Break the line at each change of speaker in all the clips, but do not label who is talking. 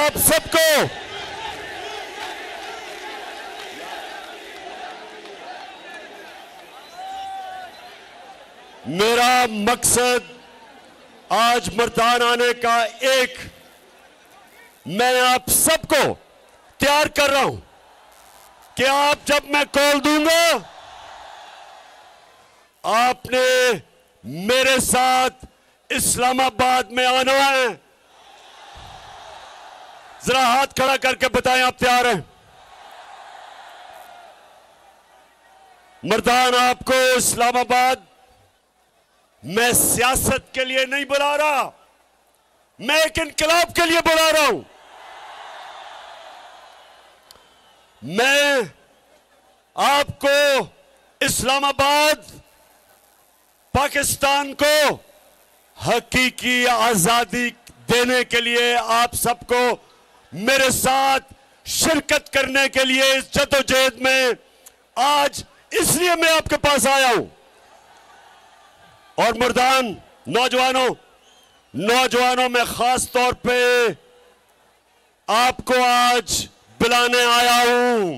आप सबको मेरा मकसद आज मर्दान आने का एक, मैं आप सबको तैयार कर रहा हूं कि आप जब मैं कॉल दूंगा आपने मेरे साथ इस्लामाबाद में आना है। जरा हाथ खड़ा करके बताएं आप तैयार हैं। मर्दान आपको इस्लामाबाद मैं सियासत के लिए नहीं बुला रहा, मैं एक इनकलाब के लिए बुला रहा हूं। मैं आपको इस्लामाबाद पाकिस्तान को हकीकी आजादी देने के लिए आप सबको मेरे साथ शिरकत करने के लिए इस जद्दोजहद में आज इसलिए मैं आपके पास आया हूं। और मर्दान नौजवानों में खास तौर पे आपको आज बुलाने आया हूं।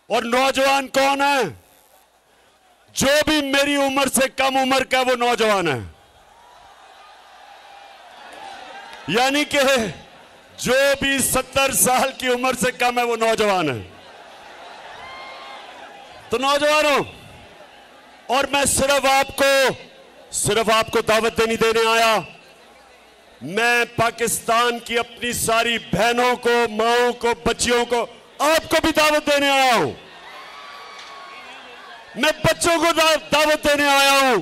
और नौजवान कौन है? जो भी मेरी उम्र से कम उम्र का वो नौजवान है, यानी कि जो भी 70 साल की उम्र से कम है वो नौजवान है। तो नौजवानों, और मैं सिर्फ आपको दावत देने आया। मैं पाकिस्तान की अपनी सारी बहनों को, माओं को, बच्चियों को, आपको भी दावत देने आया हूं। मैं बच्चों को दावत देने आया हूं।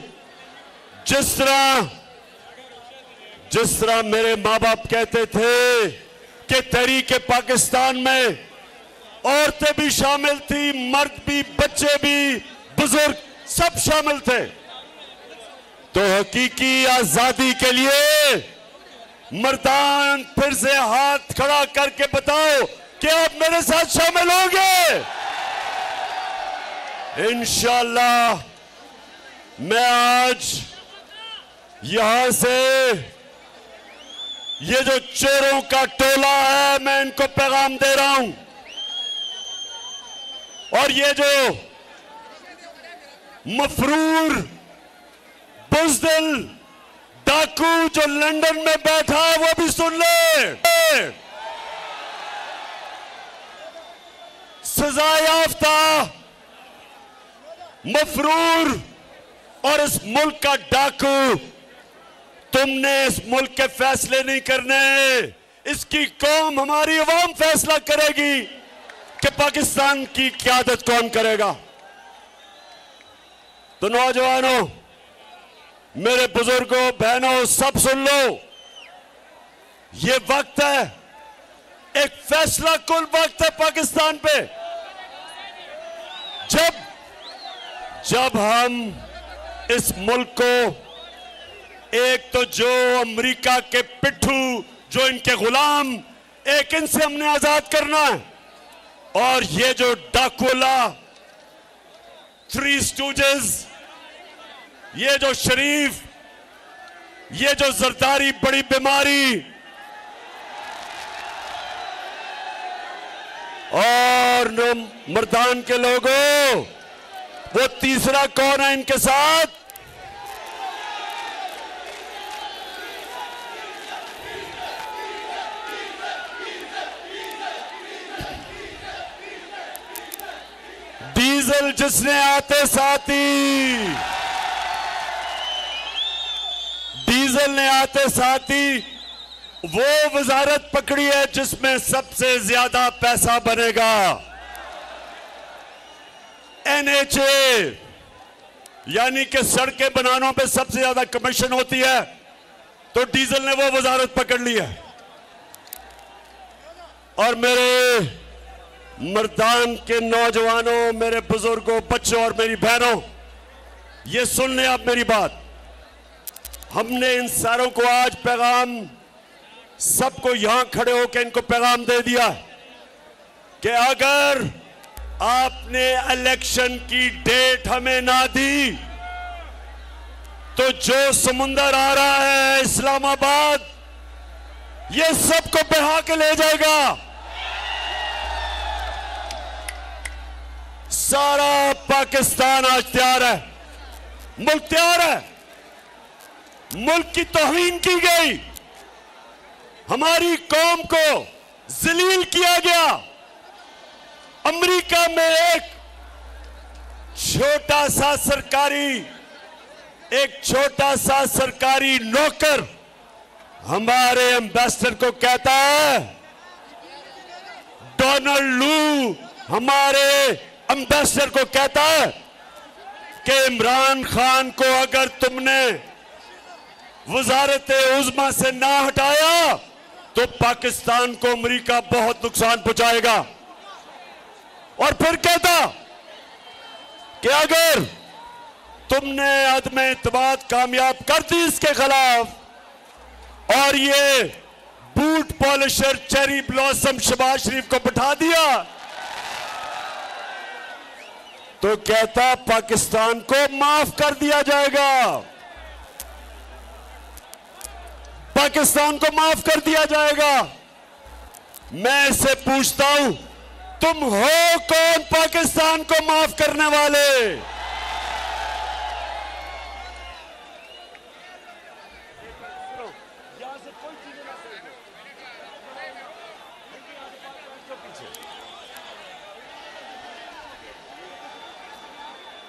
जिस तरह मेरे माँ बाप कहते थे कि तहरीक पाकिस्तान में औरतें भी शामिल थी, मर्द भी, बच्चे भी, बुजुर्ग सब शामिल थे। तो हकीकी आजादी के लिए मर्दान फिर से हाथ खड़ा करके बताओ कि आप मेरे साथ शामिल होंगे। इंशाअल्लाह मैं आज यहां से ये जो चोरों का टोला है, मैं इनको पैगाम दे रहा हूं। और ये जो मफरूर बुज़दिल डाकू जो लंदन में बैठा है वो भी सुन ले। सजा याफ्ता मफरूर और इस मुल्क का डाकू, तुमने इस मुल्क के फैसले नहीं करने। इसकी कौम, हमारी अवाम फैसला करेगी कि पाकिस्तान की क़यादत कौन करेगा। तो नौजवानों, मेरे बुजुर्गों, बहनों, सब सुन लो। ये वक्त है, एक फैसला कुल वक्त है पाकिस्तान पे। जब हम इस मुल्क को, एक तो जो अमेरिका के पिट्ठू, जो इनके गुलाम, एक इनसे हमने आजाद करना है। और ये जो डाकुला, थ्री स्टूजेस, ये जो शरीफ, ये जो जरदारी बड़ी बीमारी, और मर्दान के लोगों, वो तीसरा कौन है इनके साथ? डीजल जिसने आते साथी वो वजारत पकड़ी है जिसमें सबसे ज्यादा पैसा बनेगा। NHA, यानी कि सड़कें बनाने पे सबसे ज्यादा कमीशन होती है, तो डीजल ने वो वजारत पकड़ ली है। और मेरे मर्दान के नौजवानों, मेरे बुजुर्गों, बच्चों और मेरी बहनों, ये सुन लें आप मेरी बात। हमने इन सारों को आज पैगाम, सबको यहां खड़े होकर इनको पैगाम दे दिया कि अगर आपने इलेक्शन की डेट हमें ना दी तो जो समुंदर आ रहा है इस्लामाबाद, ये सबको बहा के ले जाएगा। सारा पाकिस्तान आज तैयार है, मुल्क तैयार है। मुल्क की तौहीन की गई, हमारी कौम को जलील किया गया। अमेरिका में एक छोटा सा सरकारी नौकर हमारे एम्बेसडर को कहता है, डोनाल्ड लू हमारे एम्बेसडर को कहता है कि इमरान खान को अगर तुमने वजारत उज़्मा से ना हटाया तो पाकिस्तान को अमेरिका बहुत नुकसान पहुंचाएगा। और फिर कहता कि अगर तुमने अदम इत्तेमाद कामयाब कर दी इसके खिलाफ और ये boot polisher cherry blossom Shahbaz Sharif को बिठा दिया तो कहता पाकिस्तान को माफ कर दिया जाएगा, पाकिस्तान को माफ कर दिया जाएगा। मैं इससे पूछता हूं, तुम हो कौन पाकिस्तान को माफ करने वाले?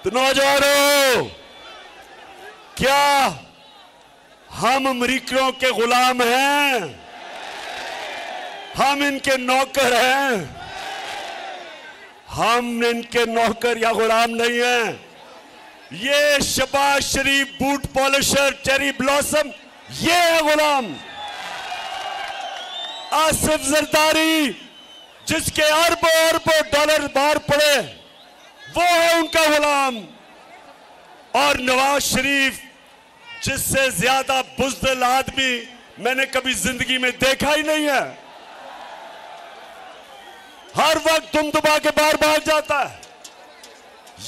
तो नौजवानों, क्या हम अमरीकियों के गुलाम हैं? हम इनके नौकर हैं? हम इनके नौकर या गुलाम नहीं हैं। ये शहबाज शरीफ, बूट पॉलिशर, चेरी ब्लॉसम, ये है गुलाम। आसिफ जरदारी जिसके अरबों अरबों डॉलर बाहर पड़े, वो है उनका गुलाम। और नवाज शरीफ जिससे ज्यादा बुज़दिल आदमी मैंने कभी जिंदगी में देखा ही नहीं है, हर वक्त दुम दुबा के बाहर भाग जाता है,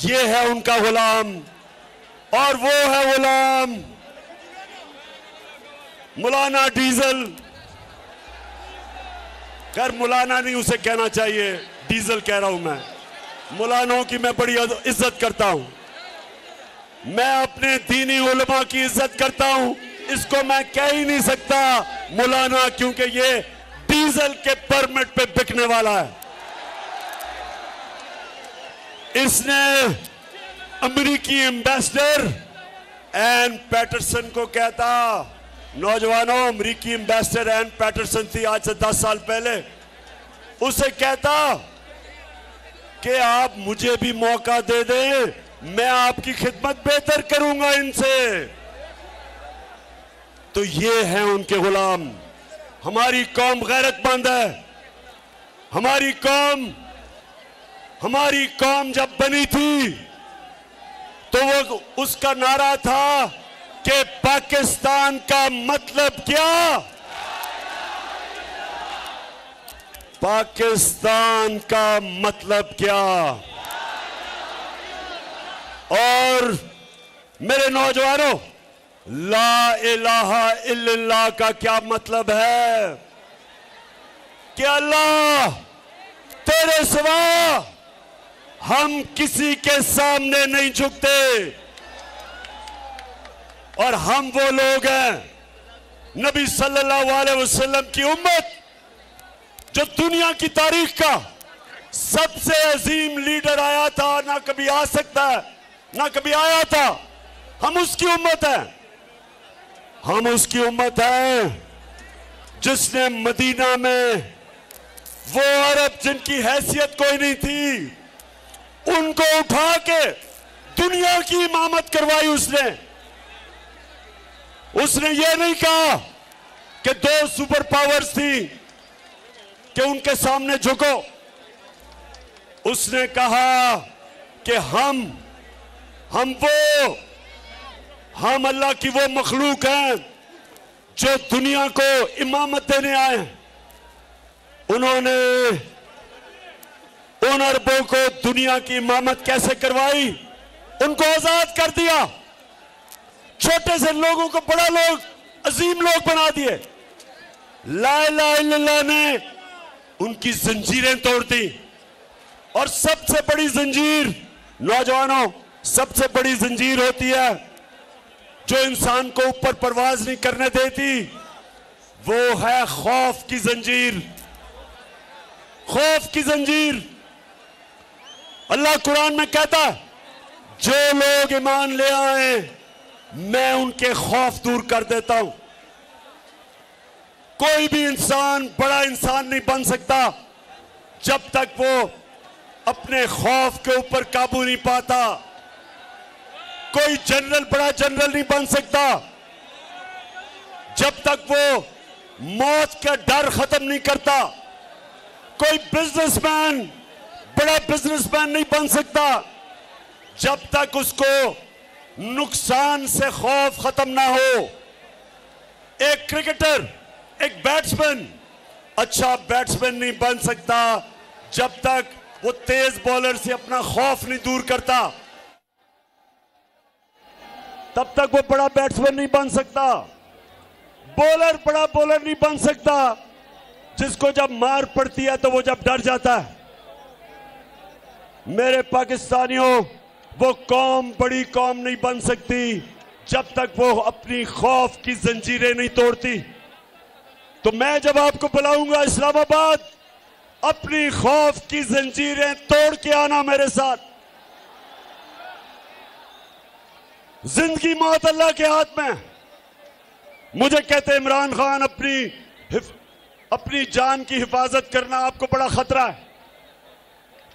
ये है उनका गुलाम। और वो है गुलाम मौलाना डीजल। खैर मौलाना नहीं उसे कहना चाहिए, डीजल कह रहा हूं मैं। मौलानाओं की मैं बड़ी इज्जत करता हूं, मैं अपने दीनी उलमा की इज्जत करता हूं, इसको मैं कह ही नहीं सकता मौलाना, क्योंकि ये डीजल के परमिट पे बिकने वाला है। इसने अमेरिकी एम्बेसडर एन पैटरसन को कहता, नौजवानों, अमेरिकी एम्बेसडर एन पैटरसन थी आज से 10 साल पहले, उसे कहता कि आप मुझे भी मौका दे दें, मैं आपकी खिदमत बेहतर करूंगा इनसे। तो ये हैं उनके गुलाम। हमारी कौम गैरतमंद है। हमारी कौम जब बनी थी तो वो उसका नारा था कि पाकिस्तान का मतलब क्या? पाकिस्तान का मतलब क्या? और मेरे नौजवानों, ला इलाहा इल्लल्लाह का क्या मतलब है? कि अल्लाह तेरे सिवा हम किसी के सामने नहीं झुकते। और हम वो लोग हैं, नबी सल्लल्लाहु अलैहि वसल्लम की उम्मत, जो दुनिया की तारीख का सबसे अजीम लीडर आया था, ना कभी आ सकता है, ना कभी आया था। हम उसकी उम्मत है। हम उसकी उम्मत है जिसने मदीना में वो अरब जिनकी हैसियत कोई नहीं थी, उनको उठा के दुनिया की इमामत करवाई। उसने ये नहीं कहा कि 2 सुपर पावर्स थी कि उनके सामने झुको। उसने कहा कि हम अल्लाह की वो मखलूक हैं जो दुनिया को इमामत देने आए। उन्होंने उन अरबों को दुनिया की इमामत कैसे करवाई? उनको आजाद कर दिया, छोटे से लोगों को बड़ा लोग, अजीम लोग बना दिए। ला इलाहा इल्लल्लाह ने उनकी जंजीरें तोड़ दी। और सबसे बड़ी जंजीर, नौजवानों, सबसे बड़ी जंजीर होती है जो इंसान को ऊपर परवाज नहीं करने देती, वो है खौफ की जंजीर। खौफ की जंजीर। अल्लाह कुरान में कहता है, जो लोग ईमान ले आए मैं उनके खौफ दूर कर देता हूं। कोई भी इंसान बड़ा इंसान नहीं बन सकता जब तक वो अपने खौफ के ऊपर काबू नहीं पाता। कोई जनरल बड़ा जनरल नहीं बन सकता जब तक वो मौत का डर खत्म नहीं करता। कोई बिजनेसमैन बड़ा बिजनेसमैन नहीं बन सकता जब तक उसको नुकसान से खौफ खत्म ना हो। एक क्रिकेटर, एक बैट्समैन अच्छा बैट्समैन नहीं बन सकता जब तक वो तेज बॉलर से अपना खौफ नहीं दूर करता। तब तक वो बड़ा बैट्समैन नहीं बन सकता। बॉलर बड़ा बॉलर नहीं बन सकता जिसको जब मार पड़ती है तो वो जब डर जाता है। मेरे पाकिस्तानियों, वो कौम बड़ी कौम नहीं बन सकती जब तक वो अपनी खौफ की जंजीरें नहीं तोड़ती। तो मैं जब आपको बुलाऊंगा इस्लामाबाद, अपनी खौफ की जंजीरें तोड़ के आना मेरे साथ। जिंदगी मौत अल्लाह के हाथ में। मुझे कहते इमरान खान अपनी जान की हिफाजत करना आपको बड़ा खतरा है।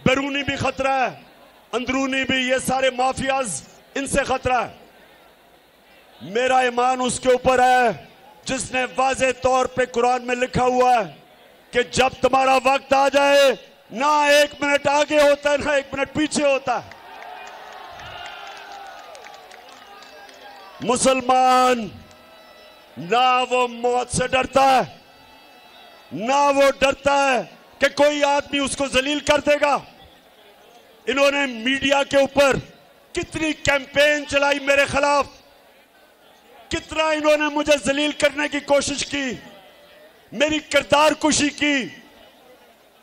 बैरूनी भी खतरा है, अंदरूनी भी। ये सारे माफियाज, इनसे खतरा है। मेरा ईमान उसके ऊपर है जिसने वाज़े तौर पे कुरान में लिखा हुआ है कि जब तुम्हारा वक्त आ जाए, ना 1 मिनट आगे होता है ना 1 मिनट पीछे होता है। मुसलमान ना वो मौत से डरता है, ना वो डरता है कि कोई आदमी उसको जलील कर देगा। इन्होंने मीडिया के ऊपर कितनी कैंपेन चलाई मेरे खिलाफ, कितना इन्होंने मुझे जलील करने की कोशिश की, मेरी किरदार कुशी की।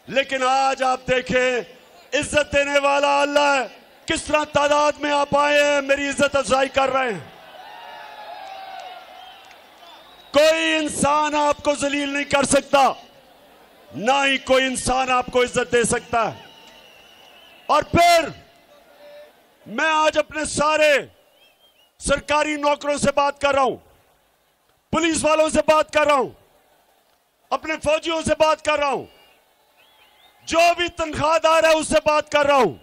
लेकिन आज आप देखें, इज्जत देने वाला अल्लाह है। किस तरह तादाद में आप आए हैं, मेरी इज्जत अफजाई कर रहे हैं। कोई इंसान आपको जलील नहीं कर सकता, ना ही कोई इंसान आपको इज्जत दे सकता है। और फिर मैं आज अपने सारे सरकारी नौकरों से बात कर रहा हूं, पुलिस वालों से बात कर रहा हूं, अपने फौजियों से बात कर रहा हूं, जो भी तनख्वाहदार है उससे बात कर रहा हूं।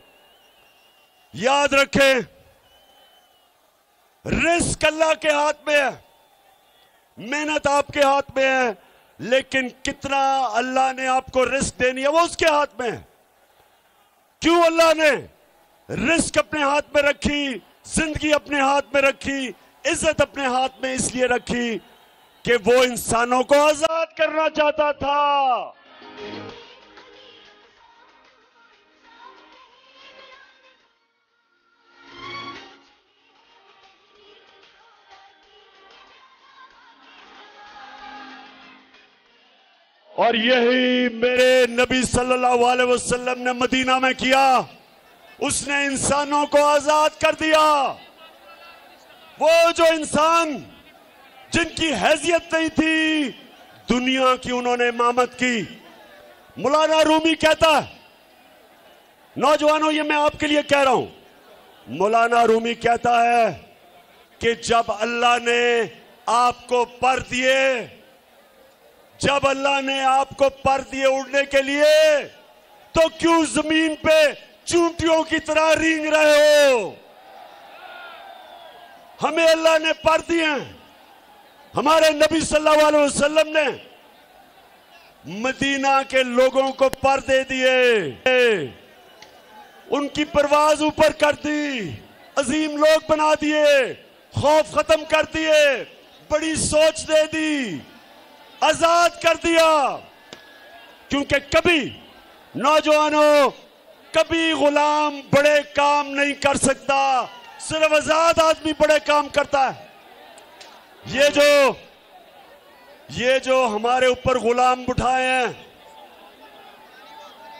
याद रखें, रिस्क अल्लाह के हाथ में है, मेहनत आपके हाथ में है, लेकिन कितना अल्लाह ने आपको रिस्क देनी है वो उसके हाथ में है। क्यों अल्लाह ने रिस्क अपने हाथ में रखी, जिंदगी अपने हाथ में रखी, इज्जत अपने हाथ में इसलिए रखी कि वो इंसानों को आजाद करना चाहता था। और यही मेरे नबी सल्लल्लाहु अलैहि वसल्लम ने मदीना में किया। उसने इंसानों को आजाद कर दिया। वो जो इंसान जिनकी हैसियत नहीं थी, दुनिया की उन्होंने इमामत की। मौलाना रूमी कहता है, नौजवानों ये मैं आपके लिए कह रहा हूं, मौलाना रूमी कहता है कि जब अल्लाह ने आपको पर दिए, जब अल्लाह ने आपको पर दिए उड़ने के लिए, तो क्यों जमीन पे चूंटियों की तरह रेंग रहे हो? हमें अल्लाह ने पर दिए हैं। हमारे नबी सल्लल्लाहु अलैहि वसल्लम ने मदीना के लोगों को पर दे दिए, उनकी परवाज ऊपर कर दी, अजीम लोग बना दिए, खौफ खत्म कर दिए, बड़ी सोच दे दी, आजाद कर दिया। क्योंकि कभी नौजवानों, कभी गुलाम बड़े काम नहीं कर सकता, सिर्फ आजाद आदमी बड़े काम करता है। ये जो ये जो हमारे ऊपर गुलाम बिठाए हैं,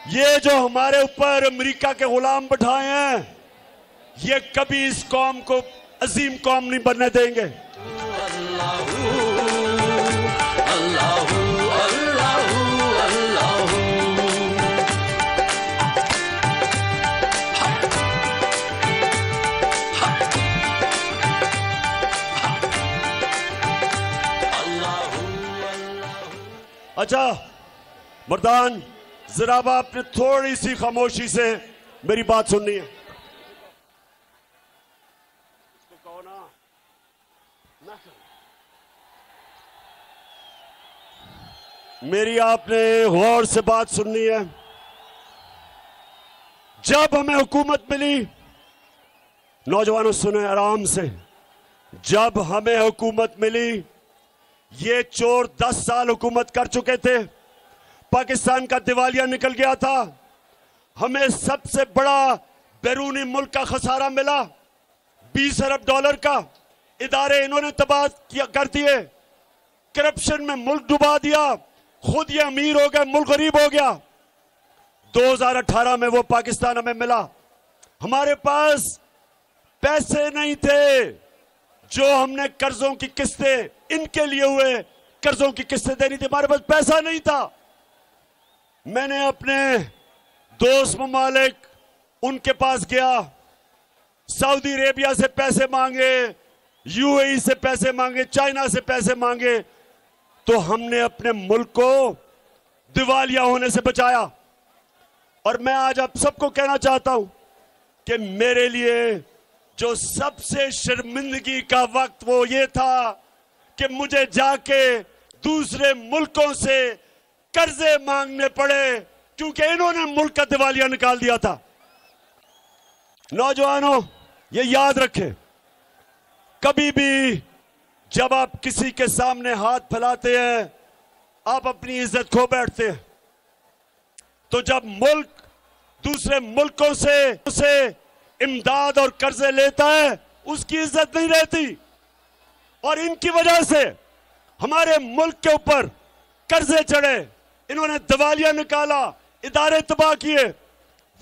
ये जो हमारे ऊपर अमेरिका के गुलाम बिठाए हैं, ये कभी इस कौम को अजीम कौम नहीं बनने देंगे। अच्छा मर्दान, जरा आपने थोड़ी सी खामोशी से मेरी बात सुननी है। मेरी आपने गौर से बात सुननी है। जब हमें हुकूमत मिली, नौजवानों सुने आराम से, जब हमें हुकूमत मिली, ये चोर 10 साल हुकूमत कर चुके थे, पाकिस्तान का दिवालिया निकल गया था, हमें सबसे बड़ा बैरूनी मुल्क का खसारा मिला, 20 अरब डॉलर का। इदारे इन्होंने तबाह कर दिए, करप्शन में मुल्क डुबा दिया, खुद ये अमीर हो गए, मुल्क गरीब हो गया। 2018 में वो पाकिस्तान हमें मिला। हमारे पास पैसे नहीं थे, जो हमने कर्जों की किस्तें, इनके लिए हुए कर्जों की किस्तें देनी थी, हमारे पास पैसा नहीं था। मैंने अपने दोस्त ममालिक, उनके पास गया, सऊदी अरेबिया से पैसे मांगे, यूएई से पैसे मांगे, चाइना से पैसे मांगे, तो हमने अपने मुल्क को दिवालिया होने से बचाया। और मैं आज आप सबको कहना चाहता हूं कि मेरे लिए जो सबसे शर्मिंदगी का वक्त वो ये था कि मुझे जाके दूसरे मुल्कों से कर्जे मांगने पड़े, क्योंकि इन्होंने मुल्क का दिवालिया निकाल दिया था। नौजवानों, ये याद रखें, कभी भी जब आप किसी के सामने हाथ फैलाते हैं, आप अपनी इज्जत खो बैठते हैं। तो जब मुल्क दूसरे मुल्कों से इमदाद और कर्जे लेता है, उसकी इज्जत नहीं रहती। और इनकी वजह से हमारे मुल्क के ऊपर कर्जे चढ़े, इन्होंने दिवालिया निकाला, इदारे तबाह किए।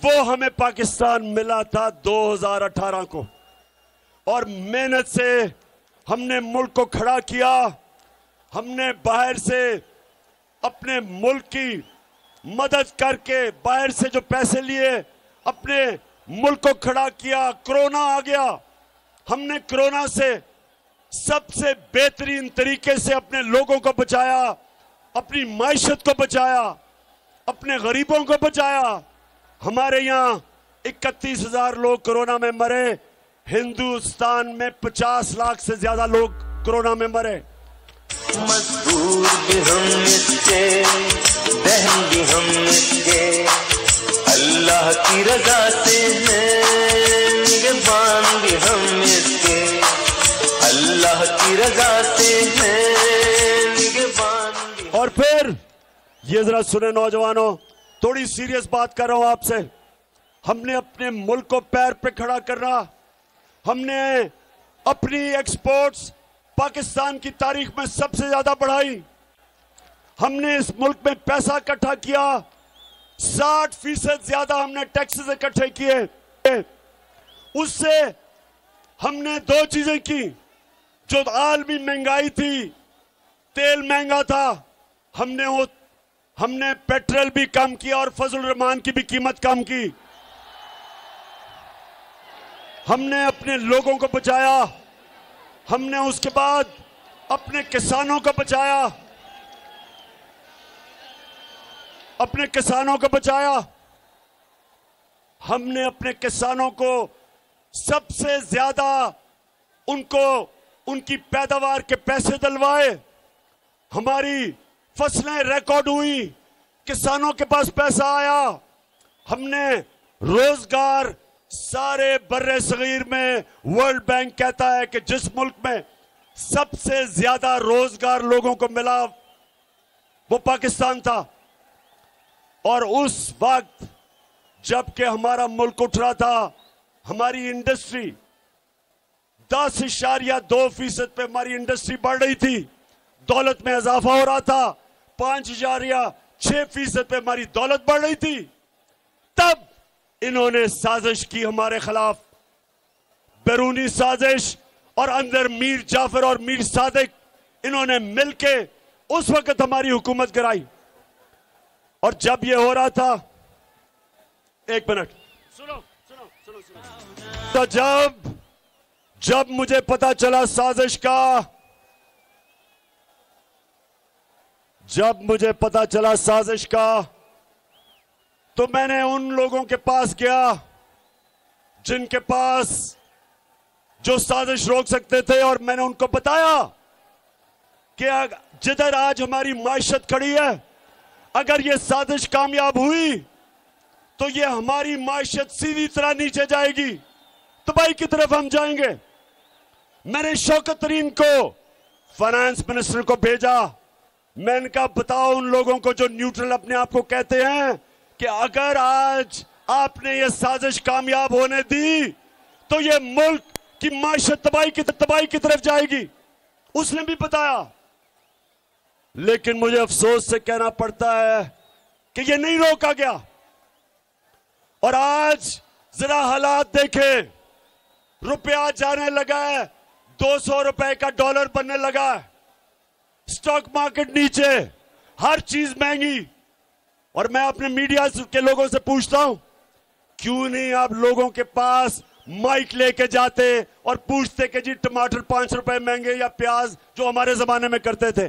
वो हमें पाकिस्तान मिला था 2018 को, और मेहनत से हमने मुल्क को खड़ा किया। हमने बाहर से अपने मुल्क की मदद करके, बाहर से जो पैसे लिए, अपने मुल्क को खड़ा किया। कोरोना आ गया, हमने कोरोना से सबसे बेहतरीन तरीके से अपने लोगों को बचाया, अपनी माइशत को बचाया, अपने गरीबों को बचाया। हमारे यहाँ 31,000 लोग कोरोना में मरे, हिंदुस्तान में 50 लाख से ज्यादा लोग कोरोना में मरे।
मजबूर भी हम इसके, बहन भी हम इसके, अल्लाह की रजा से हैं, निगहबान भी हम इसके, अल्लाह की रजा से हैं, निगहबान भी।
और फिर ये जरा सुने नौजवानों, थोड़ी सीरियस बात कर रहा हूं आपसे। हमने अपने मुल्क को पैर पे खड़ा करना, हमने अपनी एक्सपोर्ट्स पाकिस्तान की तारीख में सबसे ज्यादा बढ़ाई। हमने इस मुल्क में पैसा इकट्ठा किया, 60% ज्यादा हमने टैक्सेस इकट्ठे किए। उससे हमने 2 चीजें की। जो आलमी महंगाई थी, तेल महंगा था, हमने पेट्रोल भी कम किया और फजल रहमान की भी कीमत कम की। हमने अपने लोगों को बचाया, हमने उसके बाद अपने किसानों को बचाया, अपने किसानों को बचाया। हमने अपने किसानों को सबसे ज्यादा उनको उनकी पैदावार के पैसे दिलवाए। हमारी फसलें रिकॉर्ड हुई, किसानों के पास पैसा आया। हमने रोजगार सारे बर्रे सगीर में, वर्ल्ड बैंक कहता है कि जिस मुल्क में सबसे ज्यादा रोजगार लोगों को मिला वो पाकिस्तान था। और उस वक्त जबकि हमारा मुल्क उठ रहा था, हमारी इंडस्ट्री 10.2% पे हमारी इंडस्ट्री बढ़ रही थी। दौलत में इजाफा हो रहा था, 5,000 या 6% पे हमारी दौलत बढ़ रही थी, तब इन्होंने साजिश की हमारे खिलाफ, बैरूनी साजिश, और अंदर मीर जाफर और मीर सादिक इन्होंने मिलके उस वक्त हमारी हुकूमत गिराई। और जब ये हो रहा था, एक मिनट सुनो सुनो सुनो सुनो, तो जब मुझे पता चला साजिश का, जब मुझे पता चला साजिश का, तो मैंने उन लोगों के पास गया जिनके पास जो साजिश रोक सकते थे, और मैंने उनको बताया कि जिधर आज हमारी माइशत खड़ी है, अगर ये साजिश कामयाब हुई तो ये हमारी माइशत सीधी तरह नीचे जाएगी, तबाही की तरफ हम जाएंगे। मैंने शौकत तरीन को, फाइनेंस मिनिस्टर को भेजा। मैंने कहा बताओ उन लोगों को जो न्यूट्रल अपने आप को कहते हैं कि अगर आज आपने ये साजिश कामयाब होने दी तो ये मुल्क की माइशत तबाही की तरफ जाएगी। उसने भी बताया, लेकिन मुझे अफसोस से कहना पड़ता है कि ये नहीं रोका गया। और आज जरा हालात देखें, रुपया जाने लगा है, 200 रुपए का डॉलर बनने लगा है, स्टॉक मार्केट नीचे, हर चीज महंगी। और मैं अपने मीडिया के लोगों से पूछता हूं, क्यों नहीं आप लोगों के पास माइक लेके जाते और पूछते कि जी टमाटर 5 रुपए महंगे या प्याज, जो हमारे जमाने में करते थे।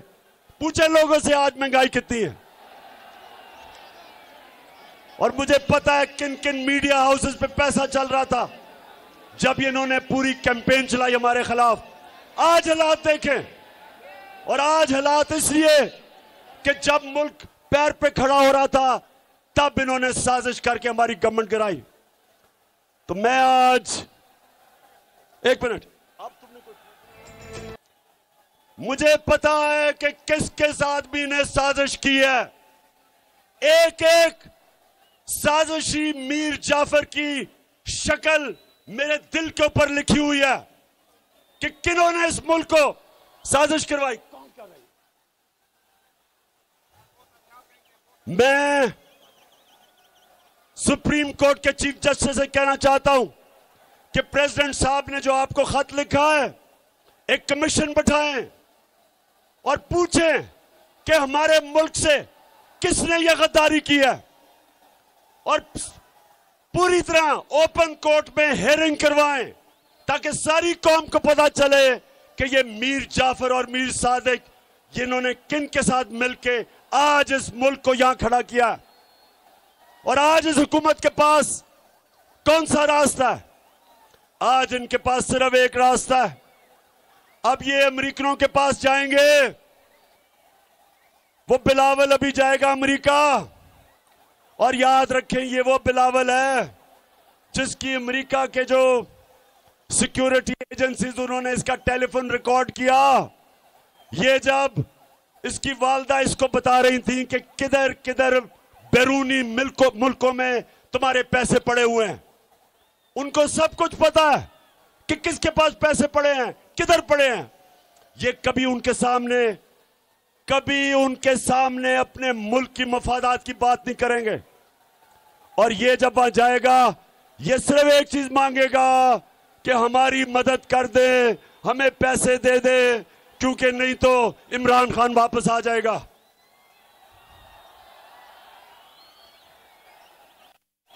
पूछे लोगों से आज महंगाई कितनी है। और मुझे पता है किन किन मीडिया हाउसेस पे पैसा चल रहा था जब इन्होंने पूरी कैंपेन चलाई हमारे खिलाफ। आज हालात देखें, और आज हालात इसलिए कि जब मुल्क पैर पे खड़ा हो रहा था तब इन्होंने साजिश करके हमारी गवर्नमेंट गिराई। तो मैं आज, एक मिनट, अब तुमने कुछ, मुझे पता है कि किस किस आदमी ने साजिश की है। एक एक साजिशी मीर जाफर की शक्ल मेरे दिल के ऊपर लिखी हुई है कि किन्होंने इस मुल्क को साजिश करवाई। कौन कर रही? मैं सुप्रीम कोर्ट के चीफ जस्टिस से कहना चाहता हूं कि प्रेसिडेंट साहब ने जो आपको खत लिखा है, एक कमीशन बैठाएं और पूछें कि हमारे मुल्क से किसने यह गद्दारी की है, और पूरी तरह ओपन कोर्ट में हेयरिंग करवाएं ताकि सारी कौम को पता चले कि ये मीर जाफर और मीर सादिक जिन्होंने किन के साथ मिलके आज इस मुल्क को यहां खड़ा किया। और आज इस हुकूमत के पास कौन सा रास्ता है? आज इनके पास सिर्फ एक रास्ता है। अब ये अमेरिकनों के पास जाएंगे, वो बिलावल अभी जाएगा अमेरिका, और याद रखें ये वो बिलावल है जिसकी अमेरिका के जो सिक्योरिटी एजेंसीज, उन्होंने इसका टेलीफोन रिकॉर्ड किया। ये जब इसकी वालदा इसको बता रही थी कि किधर किधर बैरूनी मुल्कों में तुम्हारे पैसे पड़े हुए हैं, उनको सब कुछ पता है कि किसके पास पैसे पड़े हैं, किधर पड़े हैं। ये कभी उनके सामने अपने मुल्क की मफादात की बात नहीं करेंगे। और ये जब आ जाएगा, ये सिर्फ एक चीज मांगेगा कि हमारी मदद कर दे, हमें पैसे दे दे, क्योंकि नहीं तो इमरान खान वापस आ जाएगा।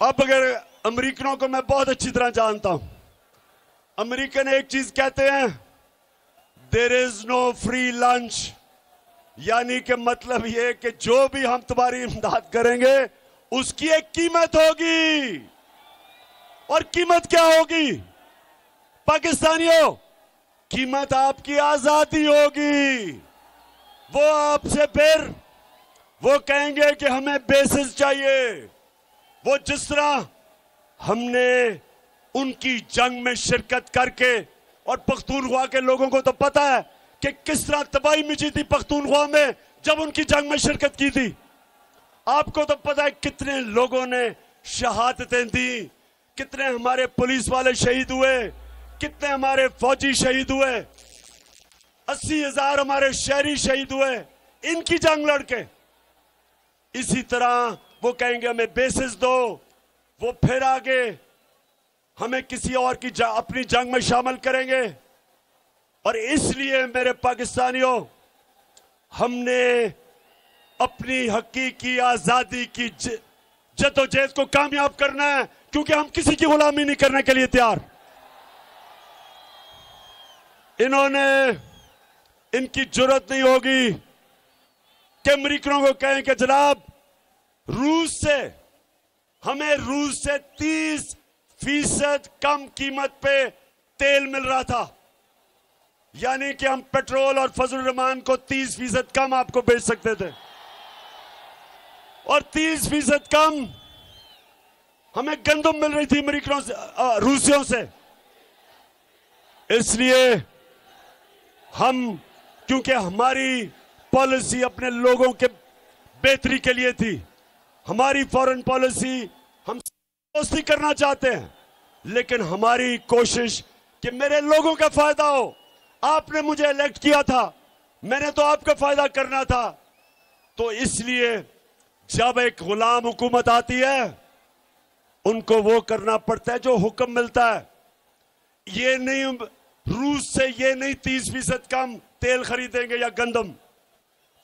अब अगर अमेरिकनों को मैं बहुत अच्छी तरह जानता हूं, अमेरिकन एक चीज कहते हैं, there is no free lunch, यानी कि मतलब ये कि जो भी हम तुम्हारी इमदाद करेंगे उसकी एक कीमत होगी। और कीमत क्या होगी पाकिस्तानियों? कीमत आपकी आजादी होगी। वो आपसे फिर वो कहेंगे कि हमें बेसिस चाहिए। वो जिस तरह हमने उनकी जंग में शिरकत करके, और पख्तूनख्वा के लोगों को तो पता है कि किस तरह तबाही मची थी पख्तूनख्वा में जब उनकी जंग में शिरकत की थी। आपको तो पता है कितने लोगों ने शहादतें दी, कितने हमारे पुलिस वाले शहीद हुए, कितने हमारे फौजी शहीद हुए। 80,000 हमारे शहरी शहीद हुए इनकी जंग लड़के। इसी तरह वो कहेंगे हमें बेसिस दो, वो फिर आगे हमें किसी और की अपनी जंग में शामिल करेंगे। और इसलिए मेरे पाकिस्तानियों, हमने अपनी हकीकी आजादी की जद्दोजहद को कामयाब करना है, क्योंकि हम किसी की गुलामी नहीं करने के लिए तैयार। इनकी जरूरत नहीं होगी कि अमेरिकनों को कहें कि जनाब हमें रूस से 30% कम कीमत पे तेल मिल रहा था, यानी कि हम पेट्रोल और फजल रहमान को 30% कम आपको बेच सकते थे, और 30% कम हमें गंदम मिल रही थी अमेरिकनों से, रूसियों से। इसलिए क्योंकि हमारी पॉलिसी अपने लोगों के बेहतरी के लिए थी, हमारी फॉरेन पॉलिसी हम दोस्ती करना चाहते हैं, लेकिन हमारी कोशिश कि मेरे लोगों का फायदा हो। आपने मुझे इलेक्ट किया था, मैंने तो आपका फायदा करना था। तो इसलिए जब एक गुलाम हुकूमत आती है, उनको वो करना पड़ता है जो हुक्म मिलता है। ये नहीं, रूस से ये नहीं 30% कम तेल खरीदेंगे या गंदम,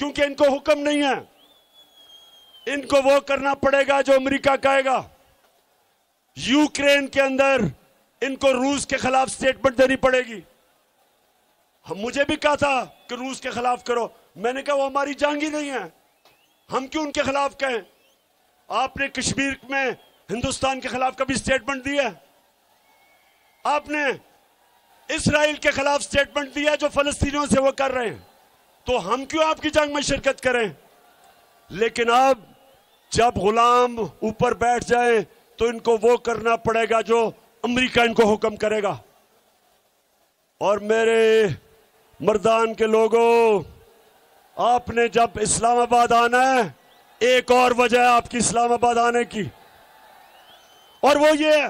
क्योंकि इनको हुक्म नहीं है। इनको वो करना पड़ेगा जो अमेरिका कहेगा। यूक्रेन के अंदर इनको रूस के खिलाफ स्टेटमेंट देनी पड़ेगी। मुझे भी कहा था कि रूस के खिलाफ करो, मैंने कहा वो हमारी जंग ही नहीं है, हम क्यों उनके खिलाफ कहें। आपने कश्मीर में हिंदुस्तान के खिलाफ कभी स्टेटमेंट दिया? आपने इस्राइल के खिलाफ स्टेटमेंट दिया जो फलस्तीनियों से वो कर रहे हैं, तो हम क्यों आपकी जंग में शिरकत करें। लेकिन अब जब गुलाम ऊपर बैठ जाए तो इनको वो करना पड़ेगा जो अमेरिका इनको हुक्म करेगा। और मेरे मर्दान के लोगों, आपने जब इस्लामाबाद आना है, एक और वजह है आपकी इस्लामाबाद आने की, और वो ये है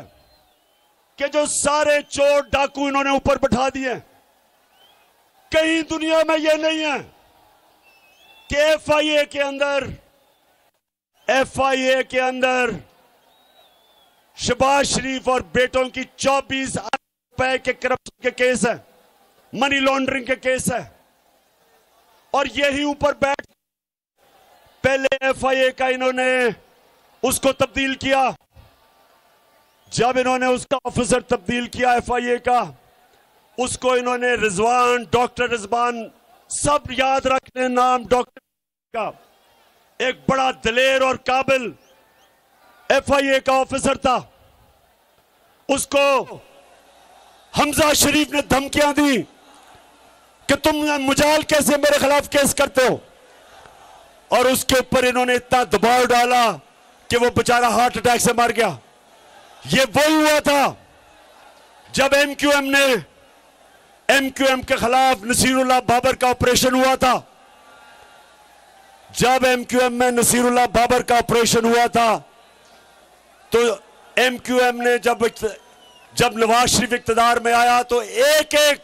कि जो सारे चोर डाकू इन्होंने ऊपर बैठा दिए। कहीं दुनिया में ये नहीं है कि एफआईए के अंदर शहबाज शरीफ और बेटों की 24 अरब रुपए के करप्शन के केस है, मनी लॉन्ड्रिंग के केस है, और यही ऊपर बैठ पहले एफआईए का इन्होंने उसको तब्दील किया। जब इन्होंने उसका ऑफिसर तब्दील किया एफआईए का, उसको इन्होंने रिजवान, डॉक्टर रिजवान, सब याद रखने नाम डॉक्टर का, एक बड़ा दिलेर और काबिल एफआईए का ऑफिसर था। उसको हमजा शरीफ ने धमकियां दी कि तुम मुजाल कैसे मेरे खिलाफ केस करते हो, और उसके ऊपर इन्होंने इतना दबाव डाला कि वो बेचारा हार्ट अटैक से मर गया। ये वही हुआ था जब एमक्यूएम के खिलाफ नसीरुल्लाह बाबर का ऑपरेशन हुआ था। जब एमक्यूएम में नसीरुल्लाह बाबर का ऑपरेशन हुआ था, तो एमक्यूएम ने जब नवाज शरीफ इक्तदार में आया, तो एक एक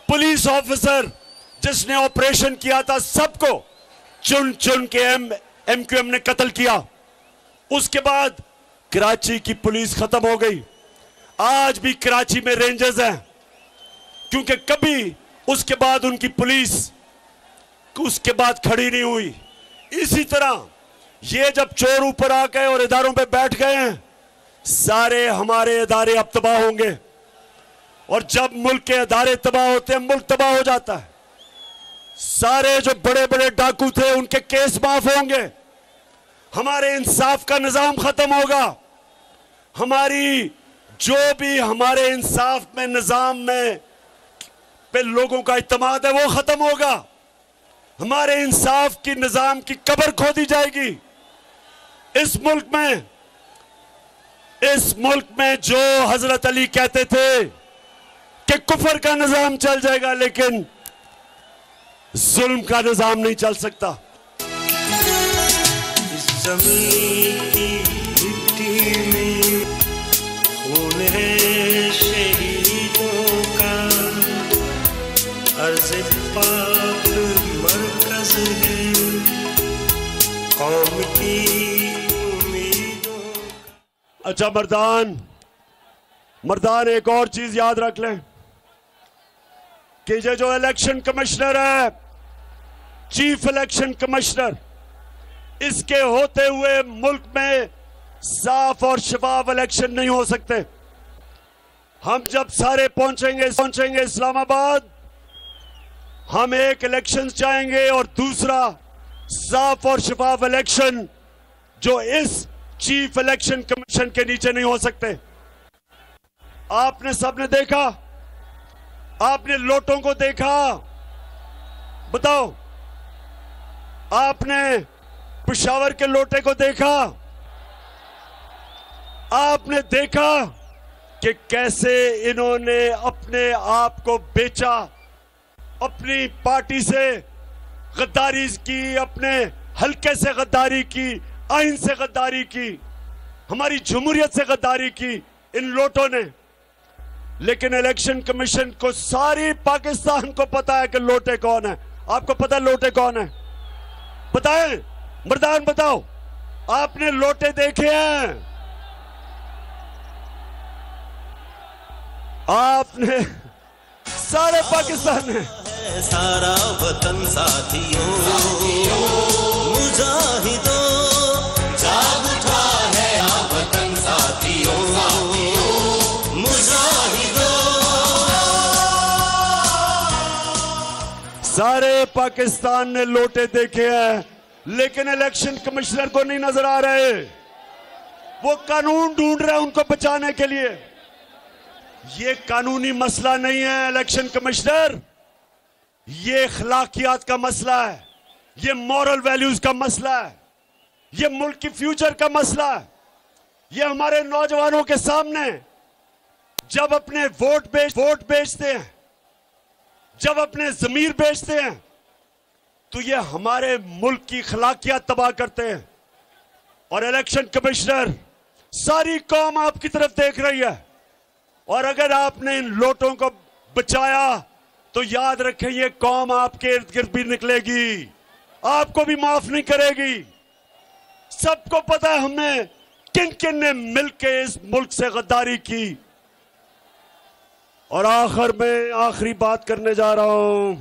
पुलिस ऑफिसर जिसने ऑपरेशन किया था, सबको चुन चुन के एमक्यूएम ने कत्ल किया। उसके बाद कराची की पुलिस खत्म हो गई। आज भी कराची में रेंजर्स हैं, क्योंकि कभी उसके बाद उनकी पुलिस उसके बाद खड़ी नहीं हुई। इसी तरह ये जब चोर ऊपर आ गए और इदारों पे बैठ गए हैं, सारे हमारे इदारे अब तबाह होंगे, और जब मुल्क के इदारे तबाह होते हैं, मुल्क तबाह हो जाता है। सारे जो बड़े बड़े डाकू थे उनके केस माफ होंगे, हमारे इंसाफ का निजाम खत्म होगा, हमारी जो भी हमारे इंसाफ में निजाम में पे लोगों का इत्मीनान है वो खत्म होगा, हमारे इंसाफ की निजाम की कब्र खोदी जाएगी। इस मुल्क में जो हजरत अली कहते थे कि कुफर का निजाम चल जाएगा, लेकिन जुल्म का निजाम नहीं चल सकता।
इस ज़मीन की मिट्टी में खून है शहीदों का, अर्ज़ कौम की उम्मीदों।
अच्छा मर्दान एक और चीज याद रख लें कि ये जो इलेक्शन कमिश्नर है, चीफ इलेक्शन कमिश्नर, इसके होते हुए मुल्क में साफ और शफाफ इलेक्शन नहीं हो सकते। हम जब सारे पहुंचेंगे इस्लामाबाद, हम एक इलेक्शन चाहेंगे और दूसरा साफ और शफाफ इलेक्शन जो इस चीफ इलेक्शन कमीशन के नीचे नहीं हो सकते। आपने सबने देखा, आपने लोटों को देखा, बताओ आपने पेशावर के लोटे को देखा, आपने देखा कि कैसे इन्होंने अपने आप को बेचा, अपनी पार्टी से गद्दारी की, अपने हल्के से गद्दारी की, आइन से गद्दारी की, हमारी जमहूरियत से गद्दारी की इन लोटों ने। लेकिन इलेक्शन कमीशन को, सारी पाकिस्तान को पता है कि लोटे कौन है। आपको पता है लोटे कौन है? बताएं मर्दान, बताओ आपने लोटे देखे हैं? आपने सारे पाकिस्तान में
सारा वतन साथियों, मुजाहिदों जाग उठा है वतन साथियों, मुजाहिदों।
सारे पाकिस्तान ने लोटे देखे हैं, लेकिन इलेक्शन कमिश्नर को नहीं नजर आ रहे। वो कानून ढूंढ रहे हैं उनको बचाने के लिए। ये कानूनी मसला नहीं है इलेक्शन कमिश्नर, ये अखलाकियात का मसला है, ये मॉरल वैल्यूज का मसला है, ये मुल्क की फ्यूचर का मसला है। ये हमारे नौजवानों के सामने जब अपने वोट बेचते हैं, जब अपने जमीर बेचते हैं, तो ये हमारे मुल्क की अखलाकियात तबाह करते हैं। और इलेक्शन कमिश्नर, सारी कौम आपकी तरफ देख रही है, और अगर आपने इन लोटों को बचाया तो याद रखें ये कौम आपके इर्द गिर्द भी निकलेगी, आपको भी माफ नहीं करेगी। सबको पता है हमने किन किन ने मिलकर इस मुल्क से गद्दारी की। और आखिर में आखिरी बात करने जा रहा हूं,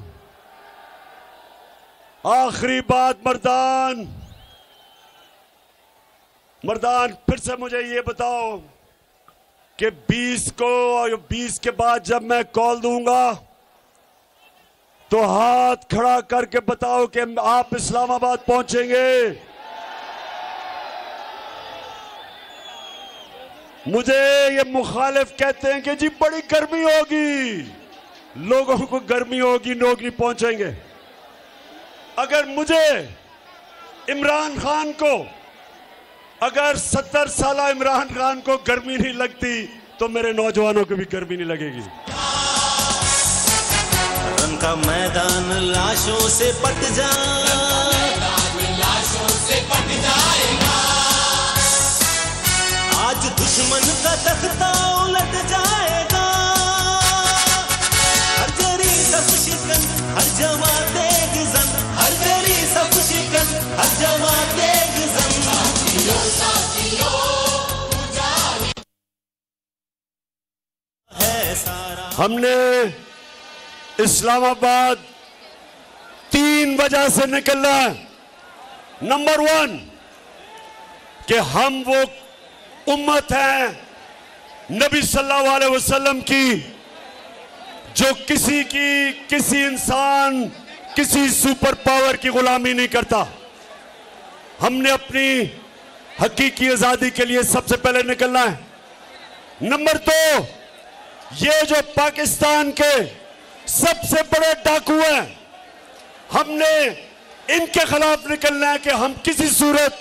आखिरी बात मर्दान फिर से मुझे ये बताओ कि 20 को और 20 के बाद जब मैं कॉल दूंगा तो हाथ खड़ा करके बताओ कि आप इस्लामाबाद पहुंचेंगे। मुझे ये मुखालिफ कहते हैं कि जी बड़ी गर्मी होगी, लोगों को गर्मी होगी, लोग नहीं पहुंचेंगे। अगर मुझे इमरान खान को, अगर 70 साल इमरान खान को गर्मी नहीं लगती तो मेरे नौजवानों को भी गर्मी नहीं लगेगी।
रन का मैदान लाशों से पट जाएगा, आज दुश्मन का तख्ता उलट जाएगा। हर जरी सब शिकन, हर जमात एक जन, हर जरी सब शिकन, हर जमात एक जन।
हमने इस्लामाबाद 3 वजह से निकलना है। नंबर 1 कि हम वो उम्मत हैं नबी सल्लल्लाहु अलैहि वसल्लम की, जो किसी इंसान, किसी सुपर पावर की गुलामी नहीं करता। हमने अपनी हकीकी आजादी के लिए सबसे पहले निकलना है। नंबर 2, ये जो पाकिस्तान के सबसे बड़े डाकू हैं, हमने इनके खिलाफ निकलना है कि हम किसी सूरत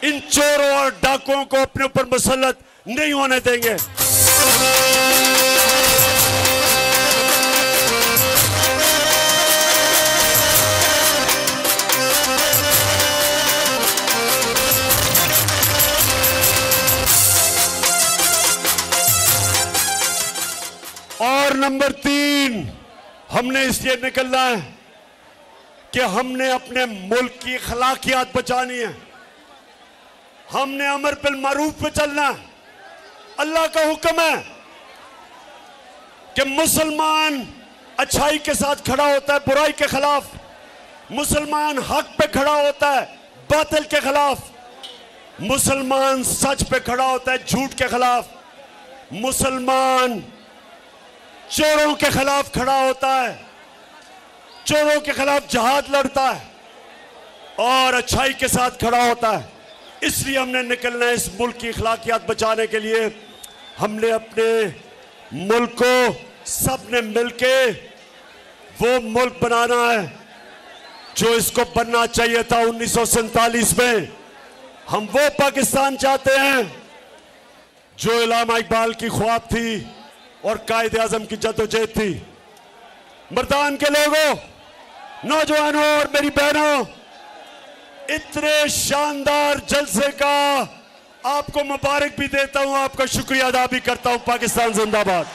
इन चोरों और डाकुओं को अपने ऊपर मुसल्लत नहीं होने देंगे। और नंबर 3, हमने इसलिए निकलना है कि हमने अपने मुल्क की अखलाकियात बचानी है। हमने अमर बिल मारूफ पे चलना है। अल्लाह का हुक्म है कि मुसलमान अच्छाई के साथ खड़ा होता है बुराई के खिलाफ, मुसलमान हक पे खड़ा होता है बातिल के खिलाफ, मुसलमान सच पे खड़ा होता है झूठ के खिलाफ, मुसलमान चोरों के खिलाफ खड़ा होता है, चोरों के खिलाफ जहाद लड़ता है और अच्छाई के साथ खड़ा होता है। इसलिए हमने निकलना है इस मुल्क की अखलाकियात बचाने के लिए। हमने अपने मुल्क को सबने मिलके वो मुल्क बनाना है जो इसको बनना चाहिए था 1947 में। हम वो पाकिस्तान चाहते हैं जो इलामा इकबाल की ख्वाब थी और कायदे आजम की जद्दोजहद थी। मर्दान के लोगों, नौजवानों और मेरी बहनों, इतने शानदार जलसे का आपको मुबारक भी देता हूं, आपका शुक्रिया अदा भी करता हूं। पाकिस्तान जिंदाबाद।